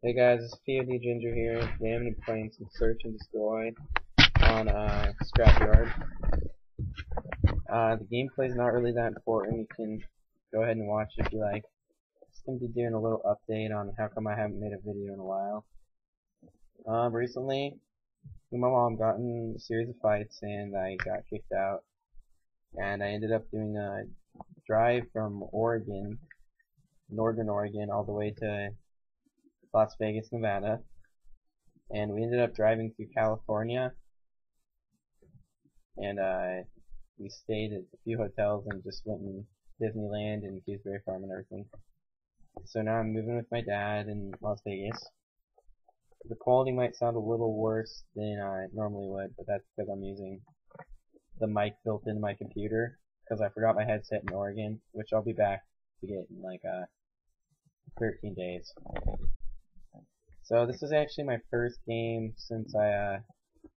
Hey guys, it's POD Ginger here. Today I'm going to be playing some Search and Destroy on Scrapyard. The gameplay is not really that important. You can go ahead and watch it if you like. Just going to be doing a little update on how come I haven't made a video in a while. Recently, me and my mom got in a series of fights and I got kicked out. And I ended up doing a drive from Oregon, Northern Oregon, all the way to Las Vegas, Nevada. And we ended up driving through California, and we stayed at a few hotels and just went in Disneyland and Gooseberry Farm and everything. So now I'm moving with my dad in Las Vegas. The quality might sound a little worse than I normally would, but that's because I'm using the mic built into my computer, because I forgot my headset in Oregon, which I'll be back to get in like 13 days. So this is actually my first game since I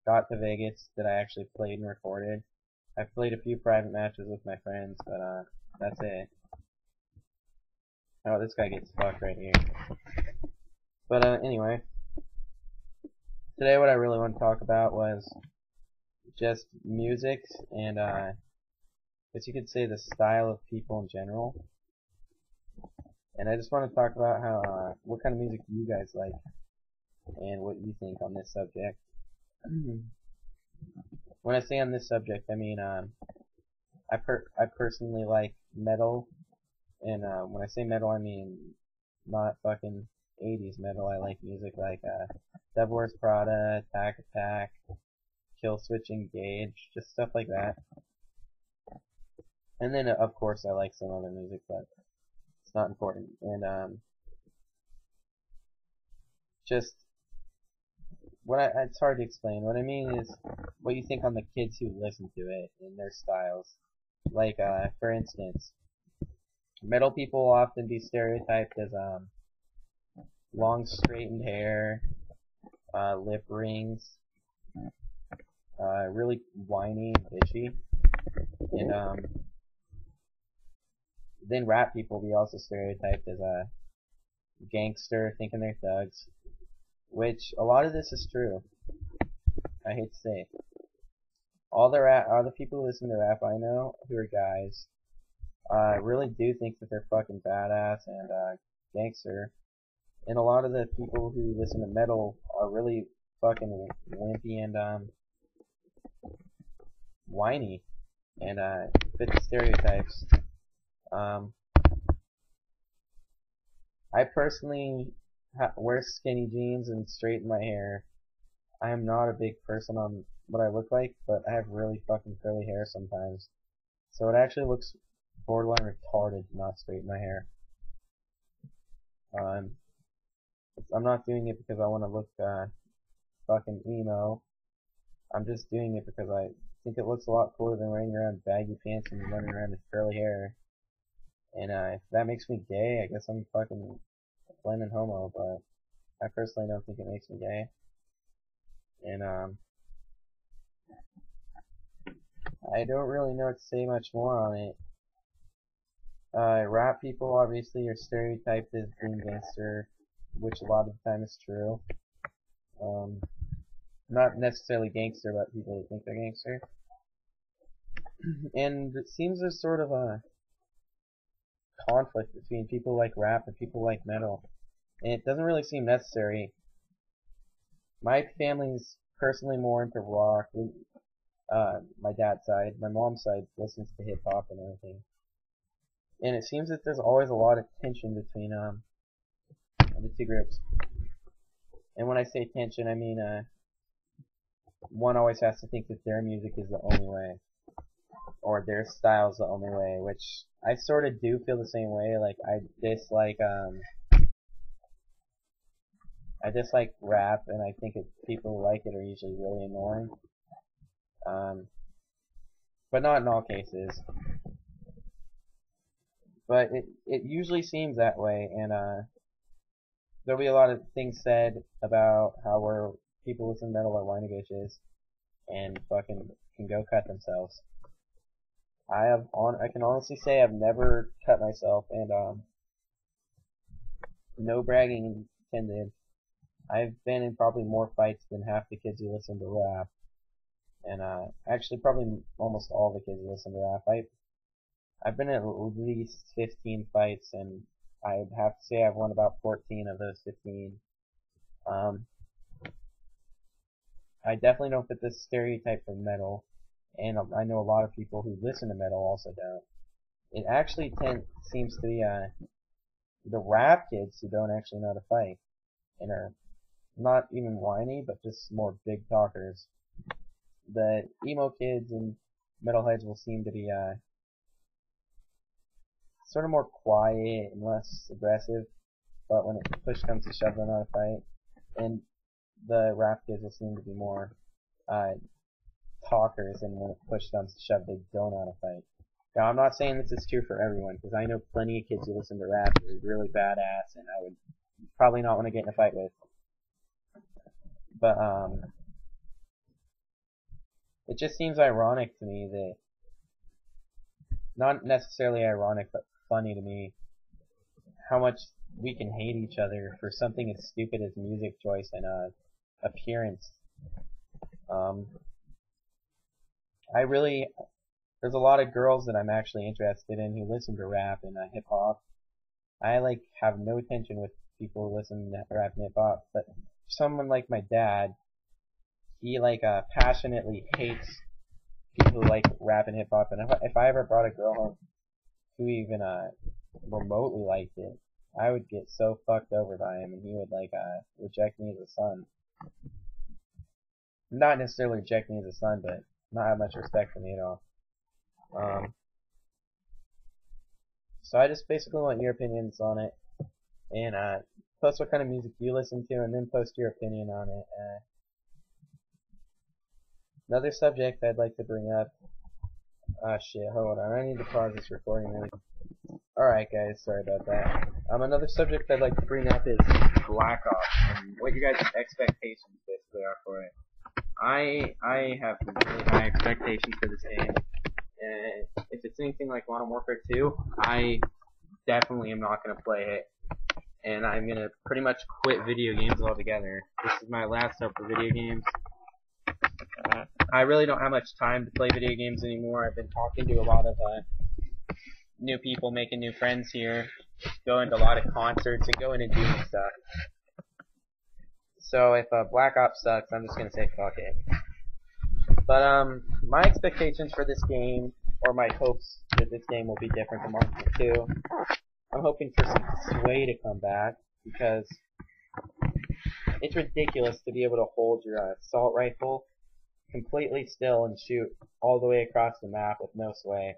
got to Vegas that I actually played and recorded. I've played a few private matches with my friends, but that's it. Oh, this guy gets fucked right here. But anyway, today what I really want to talk about was just music and I guess you could say the style of people in general. And I just want to talk about how what kind of music you guys like and what you think on this subject. When I say on this subject, I mean I personally like metal, and when I say metal, I mean not fucking 80s metal. I like music like Devil Wears Prada, Attack Attack, Kill Switch Engage, just stuff like that. And then of course I like some other music, but it's not important. And just it's hard to explain. What I mean is what you think on the kids who listen to it and their styles. Like, for instance, metal people will often be stereotyped as, long straightened hair, lip rings, really whiny and bitchy. And, then rap people will be also stereotyped as, gangster, thinking they're thugs. Which, a lot of this is true. I hate to say it. All the people who listen to rap I know, who are guys, really do think that they're fucking badass and, gangster. And a lot of the people who listen to metal are really fucking wimpy and, whiny. And, fit the stereotypes. I personally wear skinny jeans and straighten my hair. I am not a big person on what I look like, but I have really fucking curly hair sometimes. So it actually looks borderline retarded to not straighten my hair. I'm not doing it because I want to look fucking emo. I'm just doing it because I think it looks a lot cooler than wearing around baggy pants and running around with curly hair. And if that makes me gay, I guess I'm fucking blaming homo, but I personally don't think it makes me gay. And I don't really know what to say much more on it. Rap people obviously are stereotyped as being gangster, which a lot of the time is true. Not necessarily gangster, but people who think they're gangster. And it seems there's sort of a conflict between people like rap and people like metal. And it doesn't really seem necessary. My family's personally more into rock. My dad's side. My mom's side listens to hip hop and everything. And it seems that there's always a lot of tension between the two groups. And when I say tension, I mean one always has to think that their music is the only way, or their style's the only way, which I sort of do feel the same way. Like I dislike rap, and I think if people who like it are usually really annoying. But not in all cases. But it usually seems that way, and there'll be a lot of things said about how people listen to metal are whiny bitches and fucking can go cut themselves. I can honestly say I've never cut myself, and no bragging intended. I've been in probably more fights than half the kids who listen to rap, and actually probably almost all the kids who listen to rap. I've been in at least 15 fights, and I'd have to say I've won about 14 of those 15. Um, I definitely don't fit this stereotype for metal, and I know a lot of people who listen to metal also don't. It actually seems to be the rap kids who don't actually know how to fight, and are not even whiny, but just more big talkers. The emo kids and metalheads will seem to be sort of more quiet and less aggressive, but when it push comes to shove, they know how to fight. And the rap kids will seem to be more uh, talkers, and when it push comes to shove, they don't know how to fight. Now, I'm not saying this is true for everyone, because I know plenty of kids who listen to rap who are really badass, and I would probably not want to get in a fight with. But it just seems ironic to me that, not necessarily ironic, but funny to me, how much we can hate each other for something as stupid as music choice and appearance. Um, there's a lot of girls that I'm actually interested in who listen to rap and hip hop. I have no tension with people who listen to rap and hip hop, but someone like my dad, he passionately hates people who like rap and hip hop. And if I ever brought a girl home who even remotely liked it, I would get so fucked over by him, and he would reject me as a son. Not necessarily reject me as a son, but not have much respect for me at all. So I just basically want your opinions on it, and post what kind of music you listen to, and then post your opinion on it. Another subject I'd like to bring up. Shit, hold on. I need to pause this recording really. Alright guys, sorry about that. Another subject I'd like to bring up is Black Ops, and what your guys' expectations basically are for it. I have really high expectations for this game, and if it's anything like Modern Warfare 2, I definitely am not going to play it, and I'm going to pretty much quit video games altogether. This is my last hope for video games. I really don't have much time to play video games anymore. I've been talking to a lot of new people, making new friends here, going to a lot of concerts, and going and doing stuff. So if Black Ops sucks, I'm just gonna say fuck it. But my expectations for this game, or my hopes that this game will be different from Modern Warfare 2, I'm hoping for some sway to come back, because it's ridiculous to be able to hold your assault rifle completely still and shoot all the way across the map with no sway.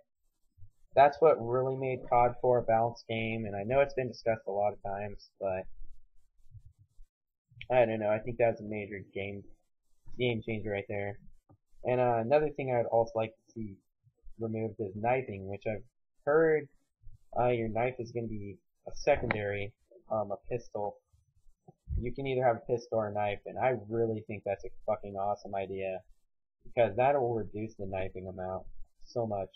That's what really made COD 4 a balanced game, and I know it's been discussed a lot of times, but I don't know, I think that's a major game changer right there. And another thing I would also like to see removed is knifing, which I've heard your knife is going to be a secondary, a pistol. You can either have a pistol or a knife, and I really think that's a fucking awesome idea, because that will reduce the knifing amount so much.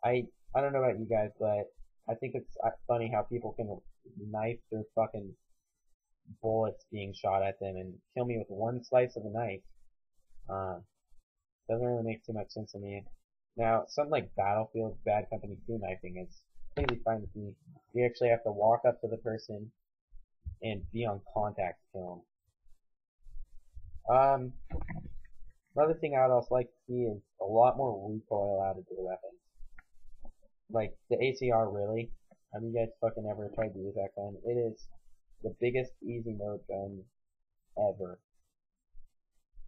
I don't know about you guys, but I think it's funny how people can knife their fucking bullets being shot at them and kill me with one slice of a knife. Doesn't really make too much sense to me. Now, something like Battlefield, Bad Company 2 knifing, it's completely fine with me. You actually have to walk up to the person and be on contact to kill them. Another thing I would also like to see is a lot more recoil out of the weapons. Like, the ACR, really? Have you guys fucking ever tried to use that gun? It is the biggest easy mode gun ever.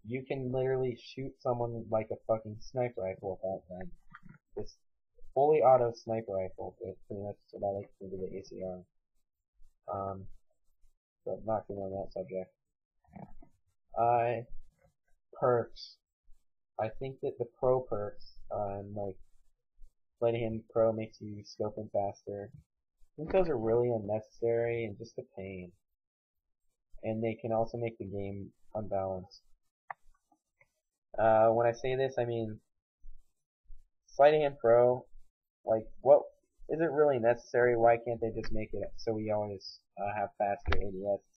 You can literally shoot someone like a fucking sniper rifle with that gun. This fully auto sniper rifle is pretty much what I like to do to the ACR. But not going on that subject. Perks. I think that the pro perks, like Sleight of Hand Pro makes you scope in faster. I think those are really unnecessary and just a pain. And they can also make the game unbalanced. When I say this, I mean Sleight of Hand Pro. Like, what is it really necessary? Why can't they just make it so we always have faster ADS?